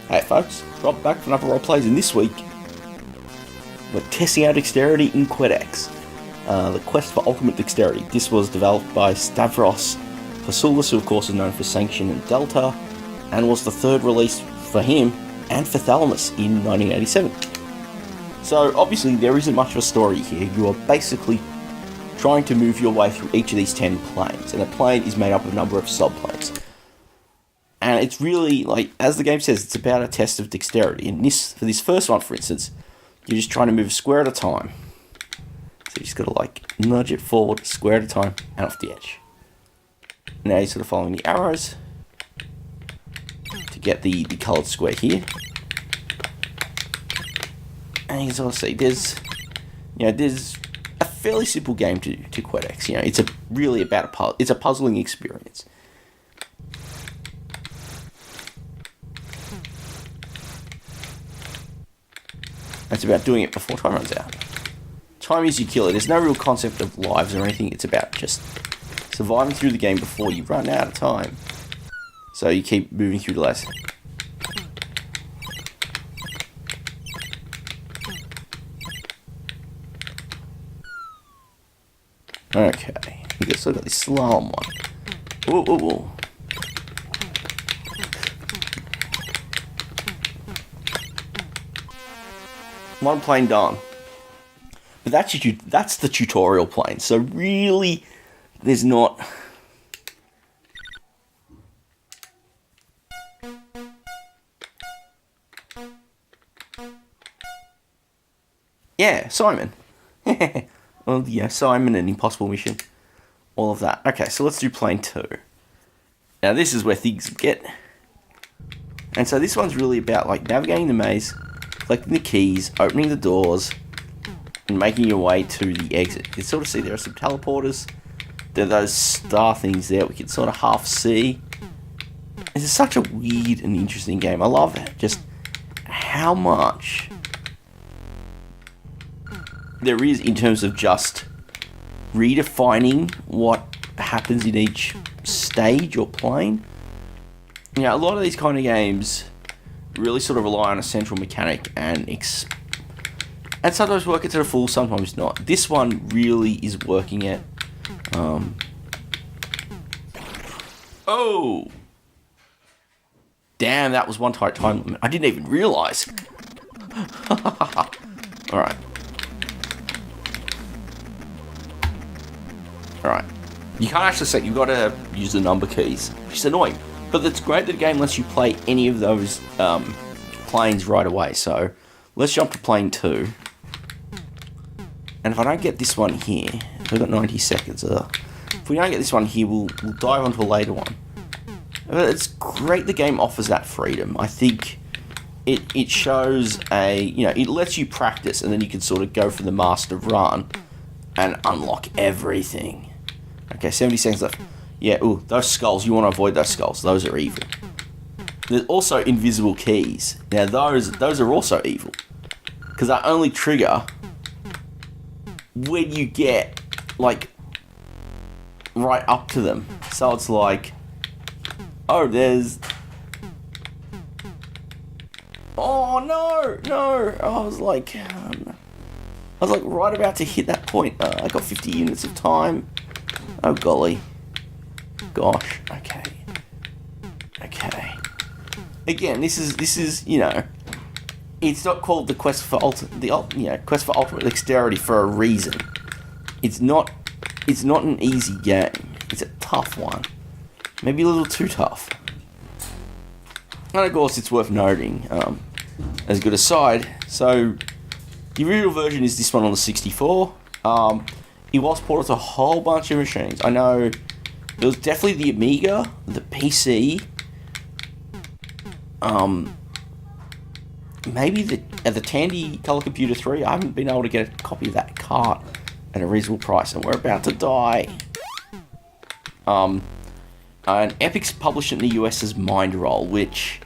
Hey folks, Rob back for another roleplays, and this week we're testing out dexterity in Quedex. The quest for ultimate dexterity. This was developed by Stavros Fasoulas, who of course is known for Sanction and Delta, and was the third release for him and for Thalamus in 1987. So obviously there isn't much of a story here. You are basically trying to move your way through each of these 10 planes, and a plane is made up of a number of subplanes. And it's really, like, as the game says, it's about a test of dexterity. And for this first one, for instance, you're just trying to move a square at a time. So you just got to, like, nudge it forward, square at a time, and off the edge. Now you're sort of following the arrows to get the coloured square here. And you can sort of see there's a fairly simple game to Quedex. It's really about it's a puzzling experience. It's about doing it before time runs out. Time is your killer. There's no real concept of lives or anything. It's about just surviving through the game before you run out of time. So you keep moving through the lesson. Okay, we still got this slalom one. Ooh, ooh, ooh. One plane done. But that's the tutorial plane. So really, there's not... Yeah, Simon. Well, yeah, Simon and Impossible Mission. All of that. Okay, so let's do plane 2. Now this is where things get... And so this one's really about, like, navigating the maze, collecting the keys, opening the doors, and making your way to the exit. You can sort of see there are some teleporters. There are those star things there we can sort of half see. This is such a weird and interesting game. I love it. Just how much there is in terms of just redefining what happens in each stage or plane. A lot of these kind of games really sort of rely on a central mechanic and sometimes work it to the full, sometimes not. This one really is working it. Oh! Damn, that was one tight time limit. I didn't even realise. Alright. Alright. You can't actually set, you've got to use the number keys, which is annoying. But it's great that the game lets you play any of those planes right away. So let's jump to plane 2. And if I don't get this one here, we've got 90 seconds. If we don't get this one here, we'll dive onto a later one. But it's great the game offers that freedom. I think it shows it lets you practice, and then you can sort of go for the master run and unlock everything. Okay, 70 seconds left. Yeah, ooh, those skulls, you want to avoid those skulls. Those are evil. There's also invisible keys. Now, those are also evil. Because they only trigger when you get, like, right up to them. So it's like, oh, there's... Oh, no! I was like right about to hit that point. I got 50 units of time. Oh, golly. Gosh, okay. Again, this is it's not called the quest for quest for ultimate dexterity for a reason. It's not an easy game. It's a tough one, maybe a little too tough. And of course, it's worth noting, as a good aside. So, the original version is this one on the 64. It was ported to a whole bunch of machines. I know. There was definitely the Amiga, the PC, maybe the Tandy Color Computer 3. I haven't been able to get a copy of that cart at a reasonable price, and we're about to die. And Epyx published it in the US as Mindroll, which...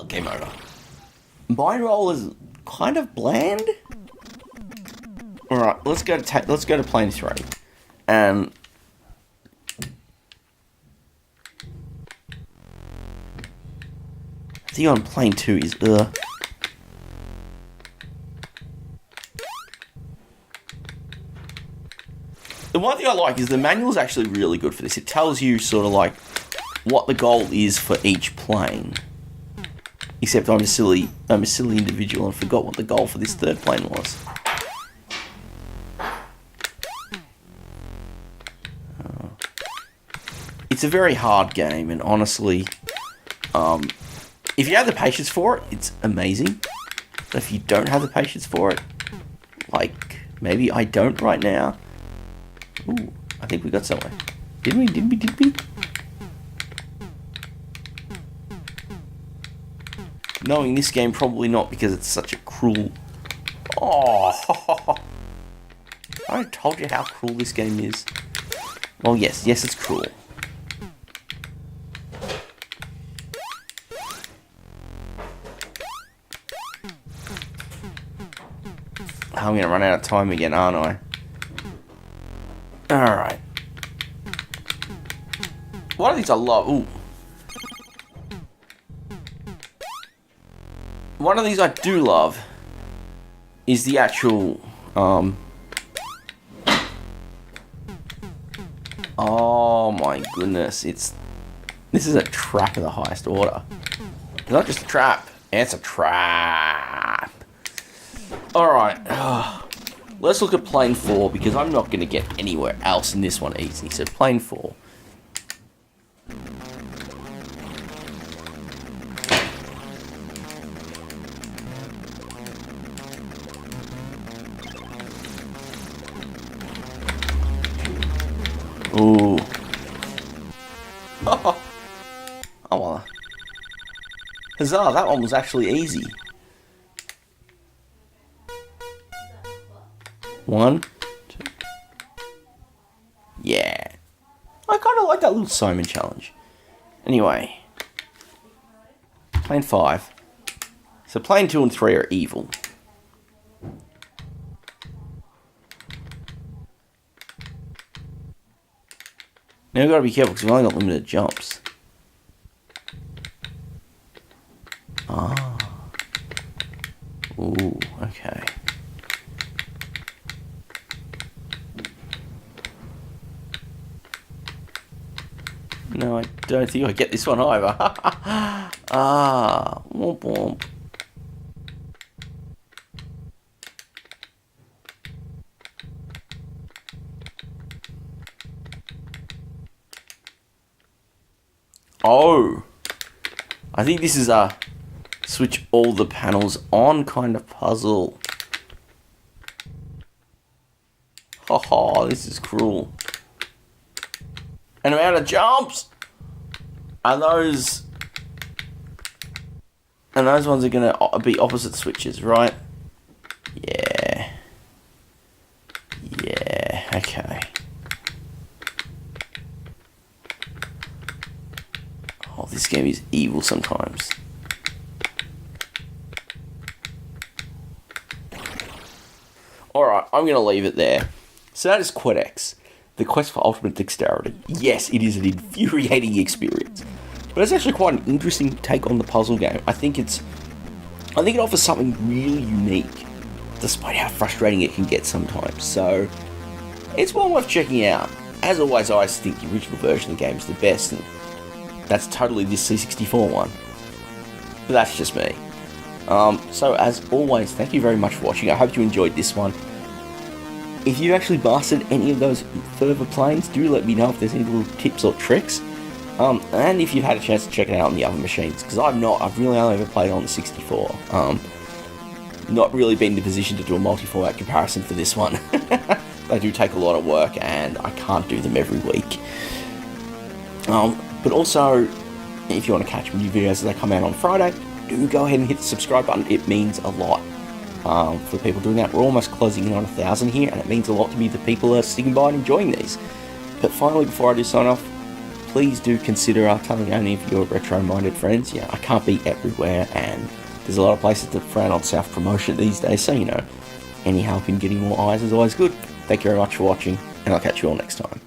game over. Mindroll is kind of bland. Alright, let's go to plane 3. And The on plane 2 is The one thing I like is the manual is actually really good for this. It tells you sort of like what the goal is for each plane. Except I'm a silly individual and forgot what the goal for this third plane was. It's a very hard game, and honestly, if you have the patience for it, it's amazing. But if you don't have the patience for it, like maybe I don't right now. Ooh, I think we got somewhere. Did we? Knowing this game, probably not, because it's such a cruel... Oh! I told you how cruel this game is. Well, yes, it's cruel. I'm gonna run out of time again, aren't I? Alright. One of these I love... Ooh. One of these I do love is the actual, oh my goodness, this is a trap of the highest order. It's not just a trap, it's a trap. Alright, let's look at plane 4, because I'm not going to get anywhere else in this one easy. So plane 4. Ooh. Oh well. Huzzah, that one was actually easy. 1, 2. Yeah. I kind of like that little Simon challenge. Anyway. Plane 5. So plane 2 and 3 are evil. Now we've got to be careful because we've only got limited jumps. Ah. Ooh, okay. No, I don't think I get this one either. Ah, womp womp. Oh, I think this is a switch all the panels on kind of puzzle. Haha, this is cruel. And I'm out of jumps. And those ones are gonna be opposite switches, right? Yeah. Yeah. Okay. Oh, this game is evil sometimes. Alright, I'm going to leave it there. So that is Quedex, the quest for ultimate dexterity. Yes, it is an infuriating experience, but it's actually quite an interesting take on the puzzle game. I think it offers something really unique, despite how frustrating it can get sometimes. So it's one worth checking out. As always, I think the original version of the game is the best, and that's totally this C64 one. But that's just me. So as always, thank you very much for watching. I hope you enjoyed this one. If you've actually mastered any of those further planes, do let me know if there's any little tips or tricks. And if you've had a chance to check it out on the other machines, because I've not. I've really only ever played on the 64. Not really been in the position to do a multi-format comparison for this one. They do take a lot of work, and I can't do them every week. But also, if you want to catch new videos as they come out on Friday, do go ahead and hit the subscribe button. It means a lot for people doing that. We're almost closing in on 1,000 here, and it means a lot to me that people are sticking by and enjoying these. But finally, before I do sign off, please do consider telling any of your retro-minded friends. Yeah, I can't be everywhere, and there's a lot of places that frown on self-promotion these days, so any help in getting more eyes is always good. Thank you very much for watching, and I'll catch you all next time.